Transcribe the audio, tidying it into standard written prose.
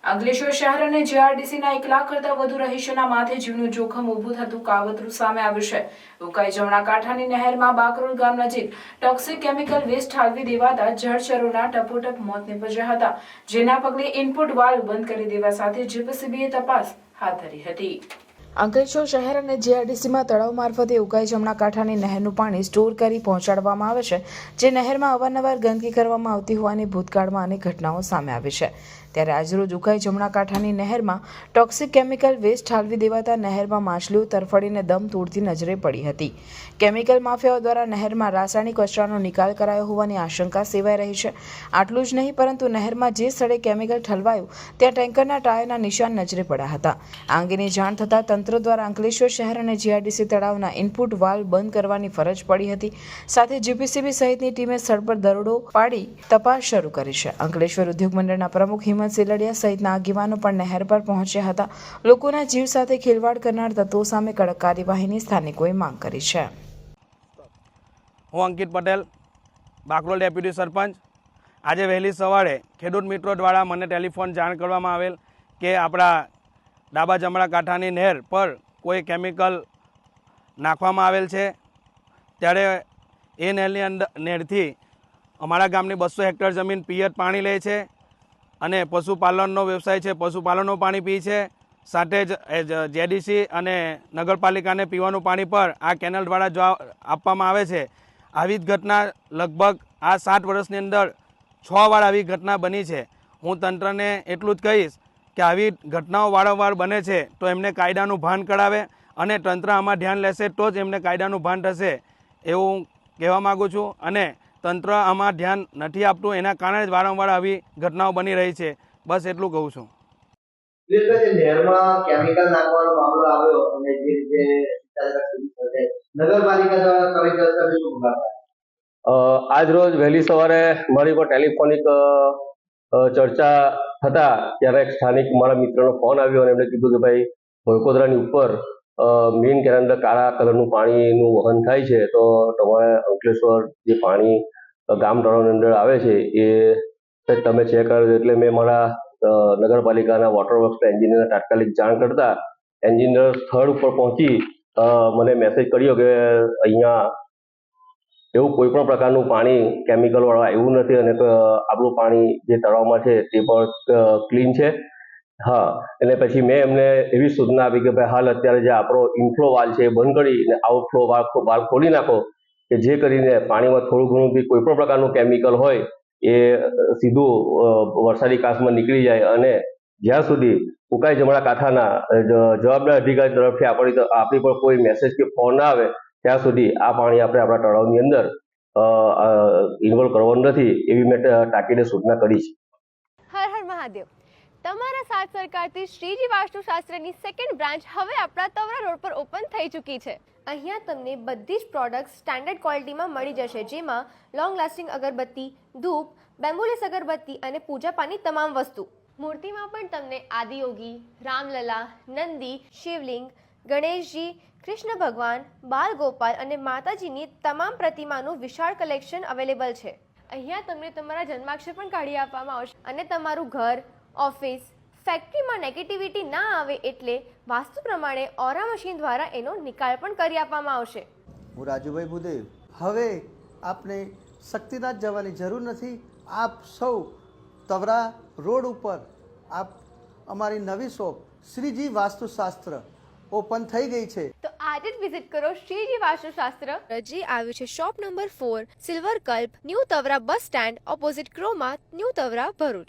અંકલેશ્વર શહેર અને જીઆરડીસીના 1 લાખ કરતા વધુ રહીશોના માથે જીવનું જોખમ ઊભું થતું કાવતરું સામે આવ્યું છે। ઉકાઈ જમણા કાંઠાની નહેરમાં બાકરોલ ગામ નજીક ટોક્સિક કેમિકલ વેસ્ટ ઠાલવી દેવાતા જળચરોના ટપોટપ મોત નીપજ્યા હતા, જેના પગલે ઇનપુટ વાલ્વ બંધ કરી દેવા સાથે જીપીસીબીએ તપાસ હાથ ધરી હતી। અંકલેશ્વર શહેર અને જીઆરડીસીમાં તળાવ મારફતે ઉકાઈ જમણા કાંઠાની નહેરનું પાણી સ્ટોર કરી પહોંચાડવામાં આવે છે, જે નહેરમાં અવારનવાર ગંદકી કરવામાં આવતી હોવાની ભૂતકાળમાં અનેક ઘટનાઓ સામે આવી છે। ત્યારે આજરોજ ઉકાઈ જમણા કાંઠાની નહેરમાં ટોક્સિક કેમિકલ વેસ્ટ ઠાલવી દેવાતા નહેરમાં માછલીઓ તરફડીને દમ તોડતી નજરે પડી હતી। કેમિકલ માફિયાઓ દ્વારા નહેરમાં રાસાયણિક કચરાનો નિકાલ કરાયો હોવાની આશંકા સેવાઈ રહી છે। આટલું જ નહીં, પરંતુ નહેરમાં જે સ્થળે કેમિકલ ઠલવાયું ત્યાં ટેન્કરના ટાયરના નિશાન નજરે પડ્યા હતા। આ અંગેની જાણ થતાં તંત્ર દ્વારા અંકલેશ્વર શહેર અને જીઆરડીસી તળાવના ઇનપુટ વાલ્વ બંધ કરવાની ફરજ પડી હતી। સાથે જીપીસીબી સહિતની ટીમે સ્થળ પર દરોડો પાડી તપાસ શરૂ કરી છે। અંકલેશ્વર ઉદ્યોગ મંડળના પ્રમુખ હિંમત સેલડિયા સહિતના આગેવાનો પણ નહેર પર પહોંચ્યા હતા। લોકોના જીવ સાથે ખેલવાડ કરનાર તત્વો સામે કડક કાર્યવાહીની સ્થાનિકોએ માંગ કરી છે। હું અંકિત પટેલ, બાકરોલ ડેપ્યુટી સરપંચ। આજે વહેલી સવારે ખેડૂત મિત્રો દ્વારા મને ટેલિફોન જાણ કરવામાં આવેલ કે આપણા ડાબા જમણા કાંઠાની નહેર પર કોઈ કેમિકલ નાખવામાં આવેલ છે। ત્યારે એ નહેરથી અમારા ગામની 200 હેક્ટર જમીન પિયત પાણી લે છે અને પશુપાલનનો વ્યવસાય છે, પશુપાલનનું પાણી પી છે। સાથે જ જેડીસી અને નગરપાલિકાને પીવાનું પાણી પર આ કેનલ દ્વારા આપવામાં આવે છે। આવી જ ઘટના લગભગ આ 7 વર્ષની અંદર 6 વાર આવી ઘટના બની છે। હું તંત્રને એટલું જ કહીશ કે આવી ઘટનાઓ વારંવાર બને છે તો એમને કાયદાનું ભાન કરાવે અને તંત્ર આમાં ધ્યાન લેશે તો જ એમને કાયદાનું ભાન થશે એવું કહેવા માગું છું। અને તંત્ર આમાં ધ્યાન નથી આપતું, એના કારણે જ વારંવાર આવી ઘટનાઓ બની રહી છે। બસ એટલું કહું છું। નહેરમાં કેમિકલ નાખવાનો મામલો આવ્યો અને જે રીતે નગરપાલિકા દ્વારા તમે શું આજ રોજ વહેલી સવારે મારી પર ટેલિફોનિક ચર્ચા થતા ત્યારે એક સ્થાનિક મારા મિત્રનો ફોન આવ્યો અને એમણે કીધું કે ભાઈ વડોદરાની ઉપર મેઇન કેનાલ અંદર કાળા કલરનું પાણીનું વહન થાય છે, તો તમારે અંકલેશ્વર જે પાણી ગામ તળાવની અંદર આવે છે એ તમે ચેક કરો। એટલે મેં મારા નગરપાલિકાના વોટર વર્ક્સના એન્જિનિયરને તાત્કાલિક જાણ કરતા એન્જિનિયર સ્થળ ઉપર પહોંચી મને મેસેજ કર્યો કે અહીંયા એવું કોઈ પણ પ્રકારનું પાણી કેમિકલવાળું આવ્યું નથી અને આપણું પાણી જે તળાવમાં છે તે પણ ક્લીન છે। હા, એટલે પછી મેં એમને એવી સૂચના આપી કે ભાઈ હાલ અત્યારે જે આપણો ઇનફ્લો વાલ્વ છે એ બંધ કરી અને આઉટફ્લો વાલ્વ ખોલી નાખો કે જે કરીને પાણીમાં થોડું ઘણું બી કોઈ પણ પ્રકારનું કેમિકલ હોય એ સીધું વરસાદી કાચમાં નીકળી જાય। અને જ્યાં સુધી ઉકાઈ જમણા કાંઠાના જવાબદાર અધિકારી તરફથી આપણી પર કોઈ મેસેજ કે ફોન ના આવે ત્યાં સુધી આ પાણી આપણે આપણા તળાવની અંદર ઇન્વોલ્વ કરવાનું નથી એવી મેં તાકીદે સૂચના કરી છે। હર હર મહાદેવ। તમારા સાથ સરકારથી શ્રીજી વાસ્તુશાસ્ત્રની સેકન્ડ બ્રાન્ચ હવે આપણા તવરા રોડ પર ઓપન થઈ ચૂકી છે। અહીંયા તમને બધી જ પ્રોડક્ટ્સ સ્ટાન્ડર્ડ ક્વોલિટીમાં મળી જશે, જેમાં લોંગ લાસ્ટિંગ અગરબત્તી, ધૂપ, બેમ્બુલેસ અગરબત્તી અને પૂજા પાની તમામ વસ્તુ। મૂર્તિમાં પણ તમને આદિયોગી, રામલલા, નંદી, શિવલિંગ, ગણેશજી, કૃષ્ણ ભગવાન, બાલ ગોપાલ અને માતાજીની તમામ પ્રતિમાનું વિશાળ કલેક્શન અવેલેબલ છે। અહીંયા તમને તમારા જન્માક્ષર પણ કાઢી આપવામાં આવશે અને તમારું ઘર, ઓફિસ, ફેક્ટરીમાં નેગેટિવિટી ના આવે એટલે વાસ્તુ પ્રમાણે ઓરા મશીન દ્વારા એનો નિકાલ પણ કરી આપવામાં આવશે। હું રાજુભાઈ ભુદેવ। હવે આપને શક્તિનાથ જવાની જરૂર નથી। આપ સૌ તવરા રોડ ઉપર આપ અમારી નવી શોપ શ્રીજી વાસ્તુશાસ્ત્ર ઓપન થઈ ગઈ છે, તો આજે જ વિઝિટ કરો શ્રીજી વાસ્તુશાસ્ત્ર, જે આવ્યું છે shop number 4, silver Kalp, new Tavra bus stand opposite Croma, new Tavra, Bharuch.